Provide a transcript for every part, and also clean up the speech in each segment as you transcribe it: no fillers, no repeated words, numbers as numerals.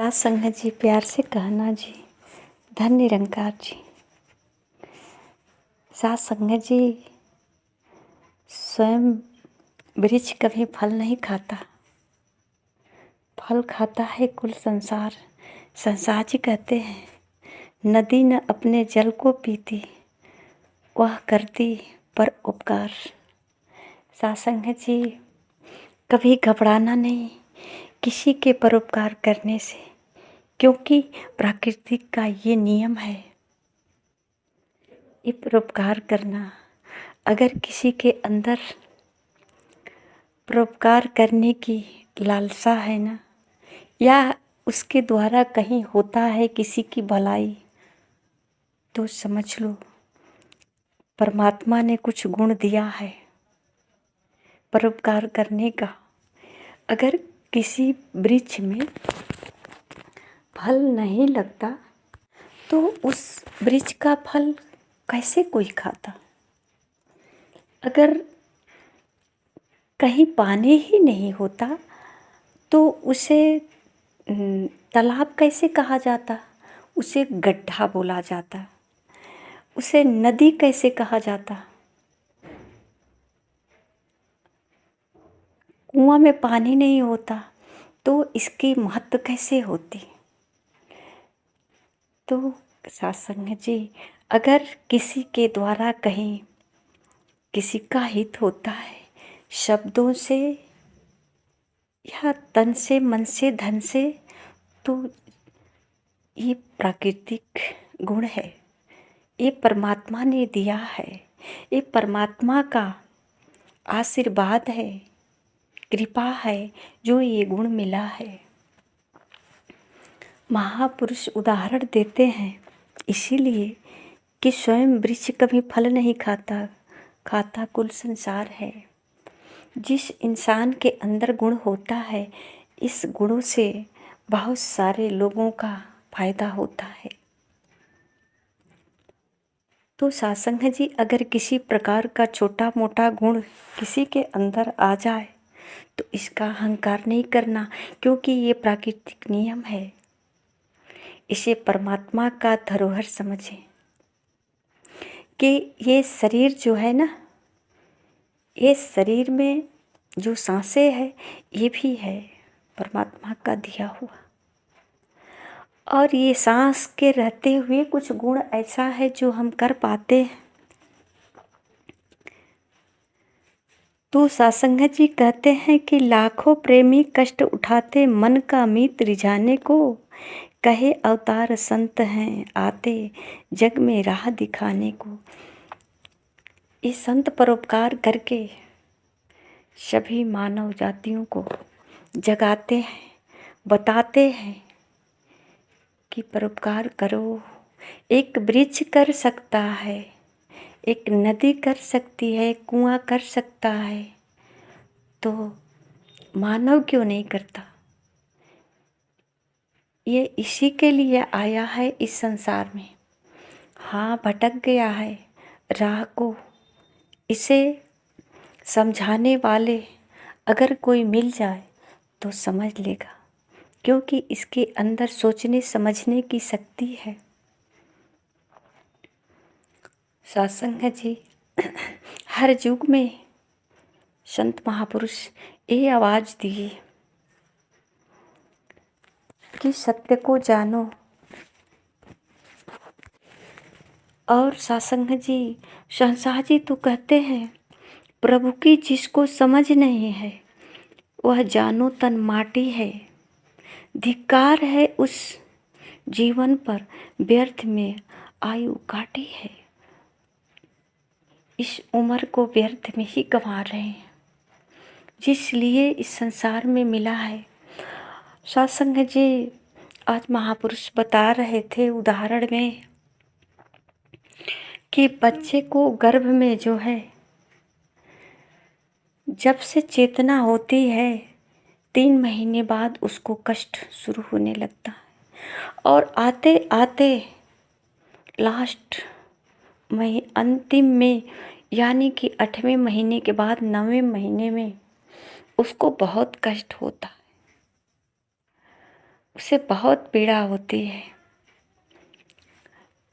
सात संगत जी, प्यार से कहना जी, धन निरंकार जी। सात संगत जी, स्वयं वृक्ष कभी फल नहीं खाता, फल खाता है कुल संसार। संसार जी कहते हैं, नदी न अपने जल को पीती, वह करती पर उपकार। सात संगत जी, कभी घबराना नहीं किसी के परोपकार करने से, क्योंकि प्रकृति का ये नियम है। ये परोपकार करना, अगर किसी के अंदर परोपकार करने की लालसा है ना, या उसके द्वारा कहीं होता है किसी की भलाई, तो समझ लो परमात्मा ने कुछ गुण दिया है परोपकार करने का। अगर किसी वृक्ष में फल नहीं लगता तो उस वृक्ष का फल कैसे कोई खाता। अगर कहीं पानी ही नहीं होता तो उसे तालाब कैसे कहा जाता, उसे गड्ढा बोला जाता, उसे नदी कैसे कहा जाता। कुआं में पानी नहीं होता तो इसकी महत्व कैसे होती। तो सात संगत जी, अगर किसी के द्वारा कहीं किसी का हित होता है, शब्दों से या तन से, मन से, धन से, तो ये प्राकृतिक गुण है, ये परमात्मा ने दिया है, ये परमात्मा का आशीर्वाद है, कृपा है, जो ये गुण मिला है। महापुरुष उदाहरण देते हैं इसीलिए कि स्वयं वृक्ष कभी फल नहीं खाता, खाता कुल संसार है। जिस इंसान के अंदर गुण होता है, इस गुणों से बहुत सारे लोगों का फायदा होता है। तो सत्संग जी, अगर किसी प्रकार का छोटा मोटा गुण किसी के अंदर आ जाए तो इसका अहंकार नहीं करना, क्योंकि ये प्राकृतिक नियम है। इसे परमात्मा का धरोहर समझें कि ये शरीर जो है ना, ये शरीर में जो सांसें है ये भी है परमात्मा का दिया हुआ। और ये सांस के रहते हुए कुछ गुण ऐसा है जो हम कर पाते हैं। तो सत्संगत जी कहते हैं कि लाखों प्रेमी कष्ट उठाते, मन का मीत रिझाने को, कहे अवतार संत हैं आते, जग में राह दिखाने को। ये संत परोपकार करके सभी मानव जातियों को जगाते हैं, बताते हैं कि परोपकार करो। एक वृक्ष कर सकता है, एक नदी कर सकती है, कुआं कर सकता है, तो मानव क्यों नहीं करता। ये इसी के लिए आया है इस संसार में। हाँ, भटक गया है राह को, इसे समझाने वाले अगर कोई मिल जाए तो समझ लेगा, क्योंकि इसके अंदर सोचने समझने की शक्ति है। सत्संग जी, हर युग में संत महापुरुष ये आवाज़ दिए कि सत्य को जानो। और सत्संग जी, संसार जी तो कहते हैं, प्रभु की जिसको समझ नहीं है वह जानो तन माटी है। धिक्कार है उस जीवन पर, व्यर्थ में आयु काटी है। इस उम्र को व्यर्थ में ही गंवा रहे हैं, जिस लिए इस संसार में मिला है। सत्संग जी, आज महापुरुष बता रहे थे उदाहरण में कि बच्चे को गर्भ में जो है, जब से चेतना होती है 3 महीने बाद उसको कष्ट शुरू होने लगता है, और आते आते लास्ट में, अंतिम में, यानी कि 8वें महीने के बाद 9वें महीने में उसको बहुत कष्ट होता है। उसे बहुत पीड़ा होती है,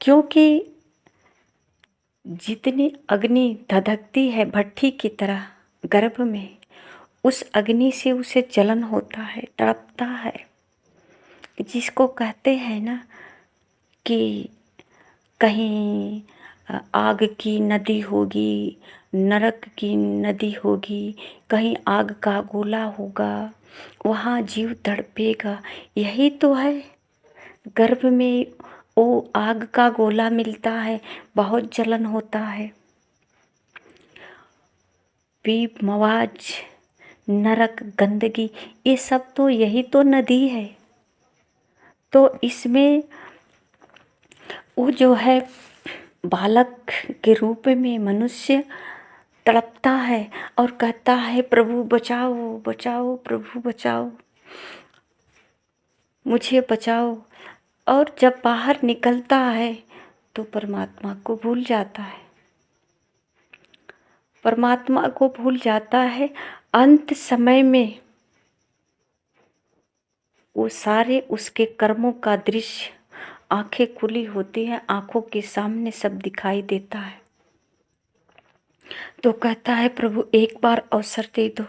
क्योंकि जितनी अग्नि धधकती है भट्ठी की तरह गर्भ में, उस अग्नि से उसे जलन होता है, तड़पता है। जिसको कहते हैं ना कि कहीं आग की नदी होगी, नरक की नदी होगी, कहीं आग का गोला होगा, वहाँ जीव तड़पेगा। यही तो है, गर्भ में वो आग का गोला मिलता है, बहुत जलन होता है। पीप, मवाज, नरक, गंदगी, ये सब तो यही तो नदी है। तो इसमें वो जो है बालक के रूप में मनुष्य तड़पता है और कहता है प्रभु बचाओ बचाओ, प्रभु बचाओ, मुझे बचाओ। और जब बाहर निकलता है तो परमात्मा को भूल जाता है, परमात्मा को भूल जाता है। अंत समय में वो सारे उसके कर्मों का दृश्य, आंखें खुली होती हैं, आंखों के सामने सब दिखाई देता है। तो कहता है प्रभु एक बार अवसर दे दो।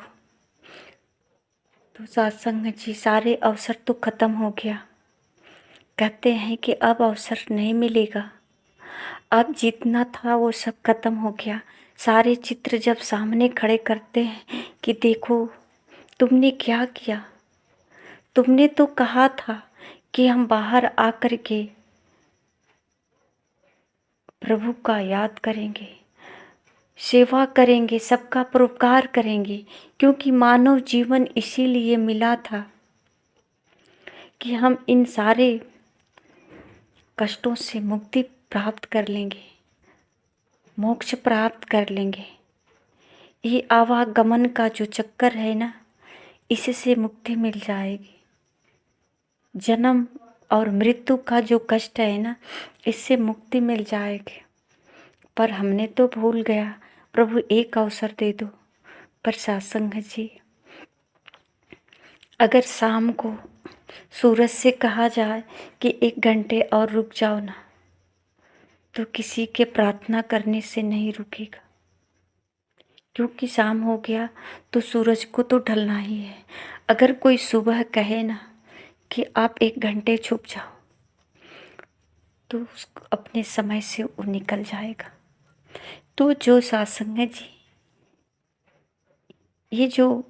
तो सत्संग जी सारे अवसर तो खत्म हो गया। कहते हैं कि अब अवसर नहीं मिलेगा, अब जितना था वो सब खत्म हो गया। सारे चित्र जब सामने खड़े करते हैं कि देखो तुमने क्या किया, तुमने तो कहा था कि हम बाहर आकर के प्रभु का याद करेंगे, सेवा करेंगे, सबका परोपकार करेंगे, क्योंकि मानव जीवन इसीलिए मिला था कि हम इन सारे कष्टों से मुक्ति प्राप्त कर लेंगे, मोक्ष प्राप्त कर लेंगे। ये आवागमन का जो चक्कर है ना, इससे मुक्ति मिल जाएगी। जन्म और मृत्यु का जो कष्ट है ना, इससे मुक्ति मिल जाएगी। पर हमने तो भूल गया। प्रभु एक अवसर दे दो। पर सत्संग जी, अगर शाम को सूरज से कहा जाए कि 1 घंटे और रुक जाओ ना, तो किसी के प्रार्थना करने से नहीं रुकेगा, क्योंकि शाम हो गया तो सूरज को तो ढलना ही है। अगर कोई सुबह कहे ना कि आप 1 घंटे छुप जाओ, तो उसको अपने समय से वो निकल जाएगा। तो जो सत्संग जी, ये जो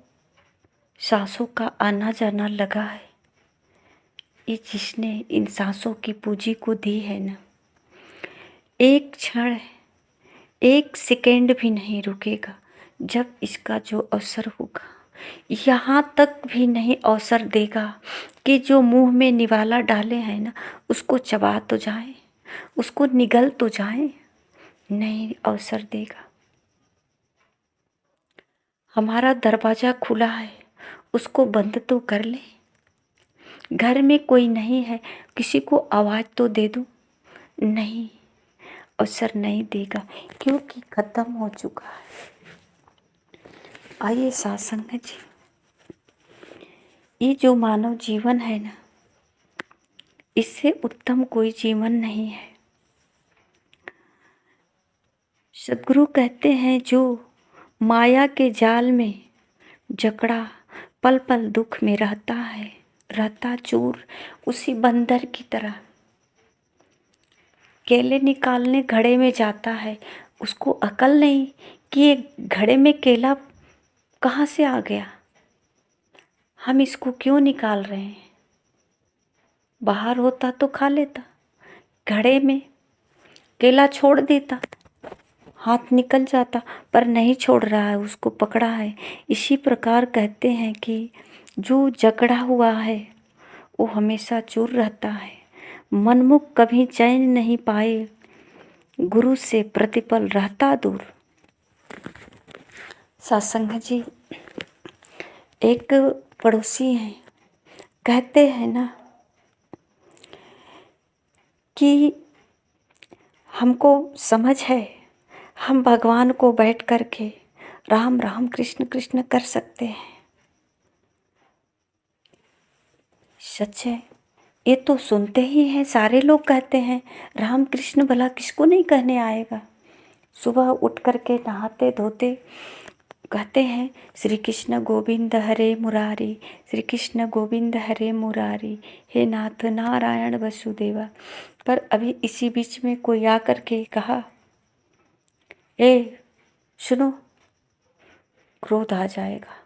सांसों का आना जाना लगा है, ये जिसने इन सांसों की पूंजी को दी है ना, एक क्षण, 1 सेकेंड भी नहीं रुकेगा। जब इसका जो अवसर होगा, यहाँ तक भी नहीं अवसर देगा कि जो मुंह में निवाला डाले हैं ना, उसको चबा तो जाए, उसको निगल तो जाए, नहीं अवसर देगा। हमारा दरवाज़ा खुला है, उसको बंद तो कर ले। घर में कोई नहीं है, किसी को आवाज़ तो दे दो, नहीं, अवसर नहीं देगा, क्योंकि खत्म हो चुका है। आइए सत्संग जी, ये जो मानव जीवन है ना, इससे उत्तम कोई जीवन नहीं है। सद्गुरु कहते हैं जो माया के जाल में जकड़ा पल पल दुख में रहता है, रहता चूर उसी बंदर की तरह। केले निकालने घड़े में जाता है, उसको अकल नहीं कि ये घड़े में केला कहाँ से आ गया, हम इसको क्यों निकाल रहे हैं। बाहर होता तो खा लेता, घड़े में केला छोड़ देता, हाथ निकल जाता, पर नहीं छोड़ रहा है, उसको पकड़ा है। इसी प्रकार कहते हैं कि जो जकड़ा हुआ है वो हमेशा चूर रहता है, मनमुख कभी चैन नहीं पाए, गुरु से प्रतिपल रहता दूर। सत्संग जी, एक पड़ोसी हैं, कहते हैं ना कि हमको समझ है, हम भगवान को बैठ कर के राम राम कृष्ण कृष्ण कर सकते हैं। सच है, ये तो सुनते ही हैं, सारे लोग कहते हैं राम कृष्ण भला किसको नहीं कहने आएगा। सुबह उठ करके नहाते धोते कहते हैं श्री कृष्ण गोविंद हरे मुरारी, श्री कृष्ण गोविंद हरे मुरारी, हे नाथ नारायण वसुदेवा। पर अभी इसी बीच में कोई आ करके कहा, ए सुनो, क्रोध आ जाएगा।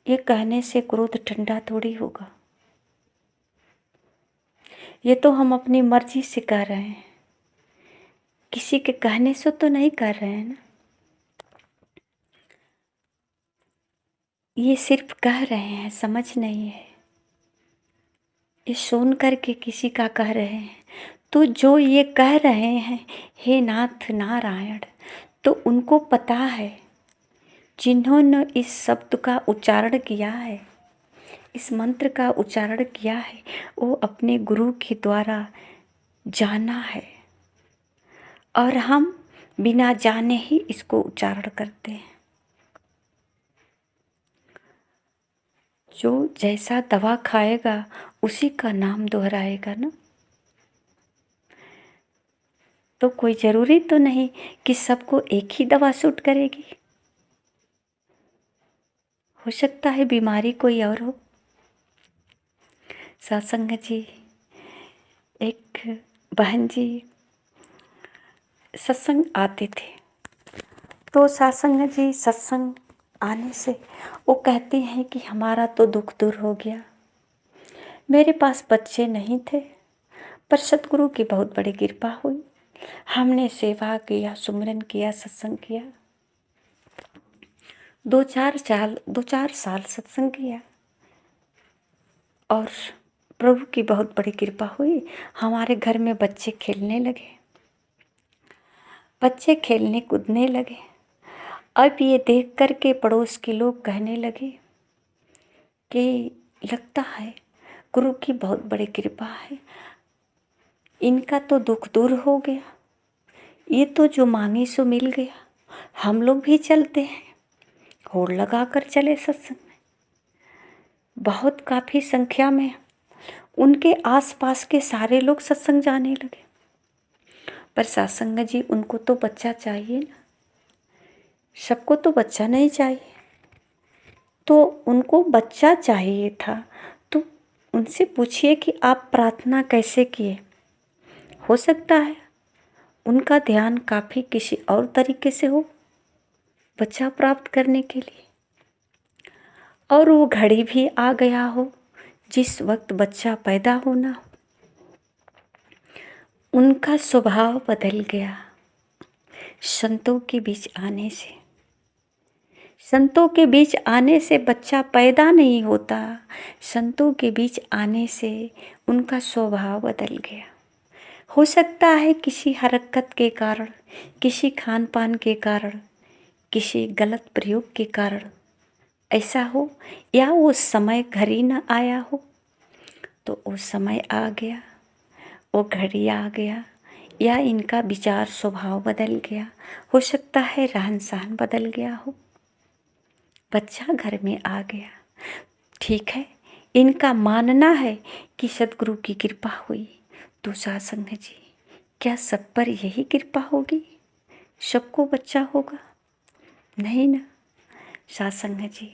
ये कहने से क्रोध ठंडा थोड़ी होगा। ये तो हम अपनी मर्जी से कर रहे हैं, किसी के कहने से तो नहीं कर रहे हैं ना। ये सिर्फ कह रहे हैं, समझ नहीं है। ये सुन करके किसी का कह रहे हैं, तो जो ये कह रहे हैं हे नाथ नारायण, तो उनको पता है, जिन्होंने इस शब्द का उच्चारण किया है, इस मंत्र का उच्चारण किया है, वो अपने गुरु के द्वारा जाना है, और हम बिना जाने ही इसको उच्चारण करते हैं। जो जैसा दवा खाएगा उसी का नाम दोहराएगा ना। तो कोई ज़रूरी तो नहीं कि सबको एक ही दवा सूट करेगी। हो सकता है बीमारी कोई और हो। सत्संग जी, एक बहन जी सत्संग आते थे, तो सत्संग जी सत्संग आने से वो कहती हैं कि हमारा तो दुख दूर हो गया। मेरे पास बच्चे नहीं थे, पर सतगुरु की बहुत बड़ी कृपा हुई। हमने सेवा किया, सुमिरन किया, सत्संग किया, 2-4 साल सत्संग किया, और प्रभु की बहुत बड़ी कृपा हुई। हमारे घर में बच्चे खेलने लगे, बच्चे खेलने कूदने लगे। अब ये देख कर के पड़ोस के लोग कहने लगे कि लगता है गुरु की बहुत बड़ी कृपा है, इनका तो दुख दूर हो गया, ये तो जो मांगे सो मिल गया। हम लोग भी चलते हैं। होड़ लगा कर चले सत्संग में। बहुत काफ़ी संख्या में उनके आसपास के सारे लोग सत्संग जाने लगे। पर सत्संग जी, उनको तो बच्चा चाहिए ना, सबको तो बच्चा नहीं चाहिए। तो उनको बच्चा चाहिए था, तो उनसे पूछिए कि आप प्रार्थना कैसे किए। हो सकता है उनका ध्यान काफ़ी किसी और तरीके से हो बच्चा प्राप्त करने के लिए, और वो घड़ी भी आ गया हो जिस वक्त बच्चा पैदा होना हो। उनका स्वभाव बदल गया संतों के बीच आने से। संतों के बीच आने से बच्चा पैदा नहीं होता, संतों के बीच आने से उनका स्वभाव बदल गया। हो सकता है किसी हरकत के कारण, किसी खान पान के कारण, किसी गलत प्रयोग के कारण ऐसा हो, या वो समय घर ही न आया हो, तो वो समय आ गया, वो घड़ी आ गया, या इनका विचार स्वभाव बदल गया। हो सकता है रहन सहन बदल गया हो, बच्चा घर में आ गया। ठीक है, इनका मानना है कि सतगुरु की कृपा हुई। तो सत्संग जी, क्या सब पर यही कृपा होगी, सबको बच्चा होगा? नहीं ना। सत्संग जी,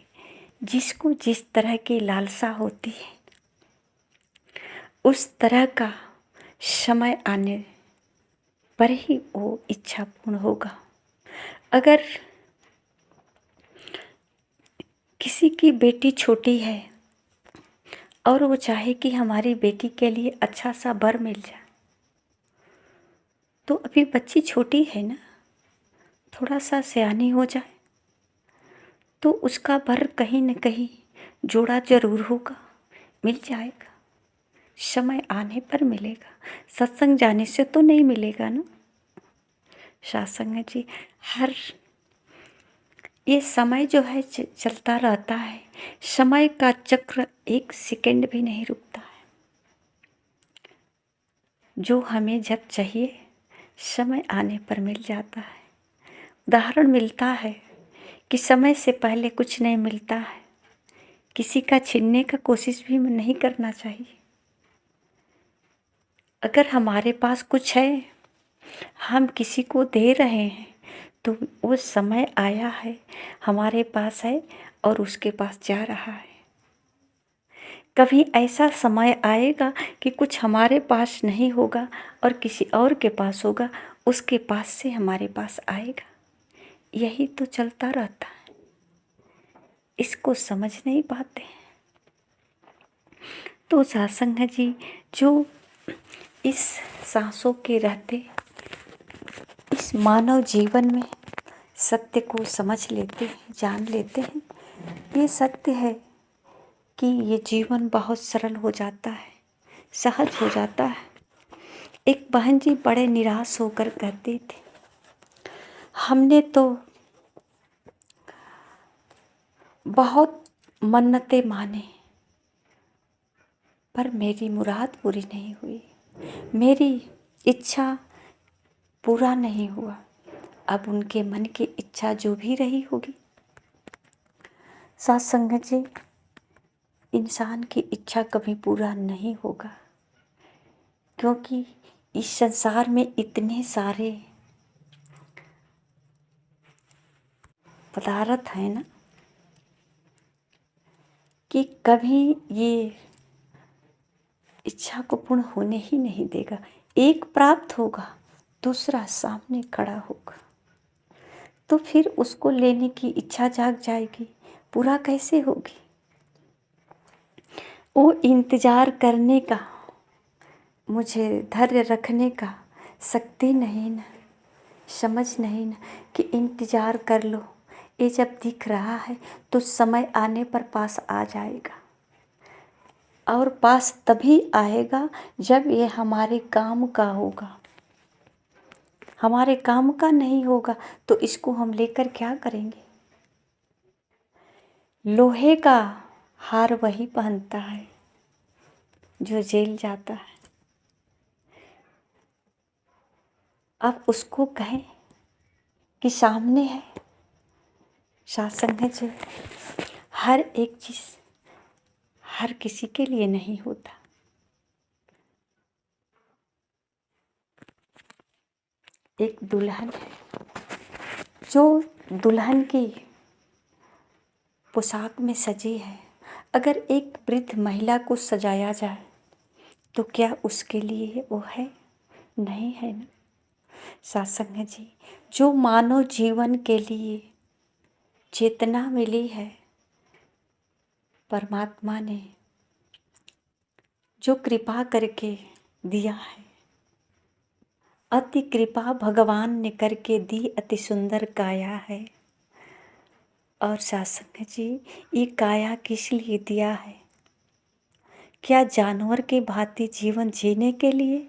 जिसको जिस तरह की लालसा होती है उस तरह का समय आने पर ही वो इच्छा पूर्ण होगा। अगर किसी की बेटी छोटी है और वो चाहे कि हमारी बेटी के लिए अच्छा सा वर मिल जाए, तो अभी बच्ची छोटी है ना, थोड़ा सा सयानी हो जाए तो उसका वर कहीं न कहीं जोड़ा जरूर होगा, मिल जाएगा, समय आने पर मिलेगा। सत्संग जाने से तो नहीं मिलेगा ना। सत्संग जी, हर ये समय जो है चलता रहता है, समय का चक्र एक सेकंड भी नहीं रुकता है। जो हमें जब चाहिए समय आने पर मिल जाता है। उदाहरण मिलता है कि समय से पहले कुछ नहीं मिलता है, किसी का छीनने का कोशिश भी नहीं करना चाहिए। अगर हमारे पास कुछ है, हम किसी को दे रहे हैं, तो वो समय आया है, हमारे पास है और उसके पास जा रहा है। कभी ऐसा समय आएगा कि कुछ हमारे पास नहीं होगा और किसी और के पास होगा, उसके पास से हमारे पास आएगा। यही तो चलता रहता है, इसको समझ नहीं पाते हैं। तो सत्संग जी जो इस सांसों के रहते इस मानव जीवन में सत्य को समझ लेते हैं, जान लेते हैं, ये सत्य है कि ये जीवन बहुत सरल हो जाता है, सहज हो जाता है। एक बहन जी बड़े निराश होकर कहती थी, हमने तो बहुत मन्नतें माने पर मेरी मुराद पूरी नहीं हुई, मेरी इच्छा पूरा नहीं हुआ। अब उनके मन की इच्छा जो भी रही होगी। सत्संग जी, इंसान की इच्छा कभी पूरा नहीं होगा, क्योंकि इस संसार में इतने सारे पदार्थ हैं ना कि कभी ये इच्छा को पूर्ण होने ही नहीं देगा। एक प्राप्त होगा, दूसरा सामने खड़ा होगा, तो फिर उसको लेने की इच्छा जाग जाएगी, पूरा कैसे होगी। वो इंतज़ार करने का, मुझे धैर्य रखने का शक्ति नहीं ना, समझ नहीं ना कि इंतज़ार कर लो, ये जब दिख रहा है तो समय आने पर पास आ जाएगा। और पास तभी आएगा जब ये हमारे काम का होगा। हमारे काम का नहीं होगा तो इसको हम लेकर क्या करेंगे। लोहे का हार वही पहनता है जो जेल जाता है। अब उसको कहें कि सामने है। सत्संग जी, हर एक चीज़ हर किसी के लिए नहीं होता। एक दुल्हन है जो दुल्हन की पोशाक में सजी है। अगर एक वृद्ध महिला को सजाया जाए तो क्या उसके लिए वो है? नहीं है ना। सत्संग जी, जो मानव जीवन के लिए चेतना मिली है, परमात्मा ने जो कृपा करके दिया है, अति कृपा भगवान ने करके दी, अति सुंदर काया है। और सत्संग जी, ये काया किस लिए दिया है? क्या जानवर के भांति जीवन जीने के लिए,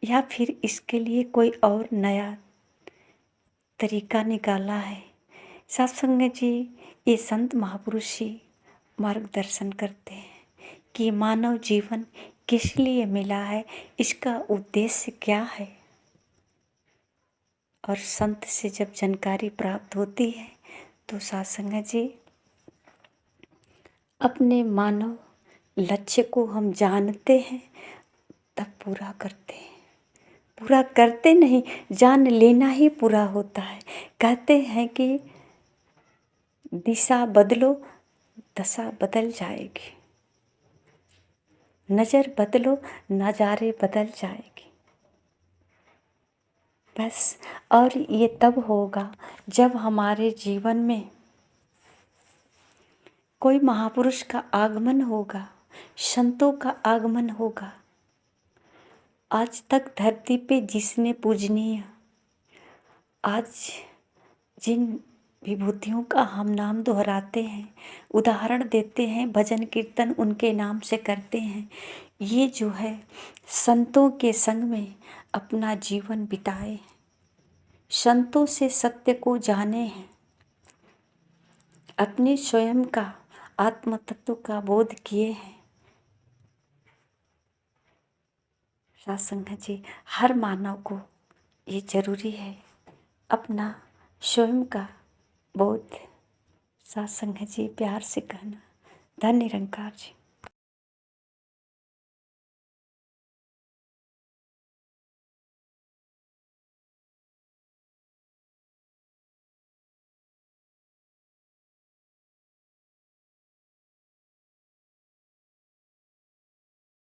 या फिर इसके लिए कोई और नया तरीका निकाला है? सत्संग जी, ये संत महापुरुष ही मार्गदर्शन करते हैं कि मानव जीवन किस लिए मिला है, इसका उद्देश्य क्या है। और संत से जब जानकारी प्राप्त होती है तो सत्संग जी, अपने मानव लक्ष्य को हम जानते हैं तब पूरा करते हैं। पूरा करते नहीं, जान लेना ही पूरा होता है। कहते हैं कि दिशा बदलो, दशा बदल जाएगी। नज़र बदलो, नज़ारे बदल जाएगी। बस, और ये तब होगा जब हमारे जीवन में कोई महापुरुष का आगमन होगा, संतों का आगमन होगा। आज तक धरती पे जिसने पूजनीय, आज जिन विभूतियों का हम नाम दोहराते हैं, उदाहरण देते हैं, भजन कीर्तन उनके नाम से करते हैं, ये जो है संतों के संग में अपना जीवन बिताए, संतों से सत्य को जाने हैं, अपने स्वयं का आत्म तत्व का बोध किए हैं। सत्संग जी, हर मानव को ये जरूरी है अपना स्वयं का बोध। सत्संग जी, प्यार से कहना। धन्य निरंकार जी।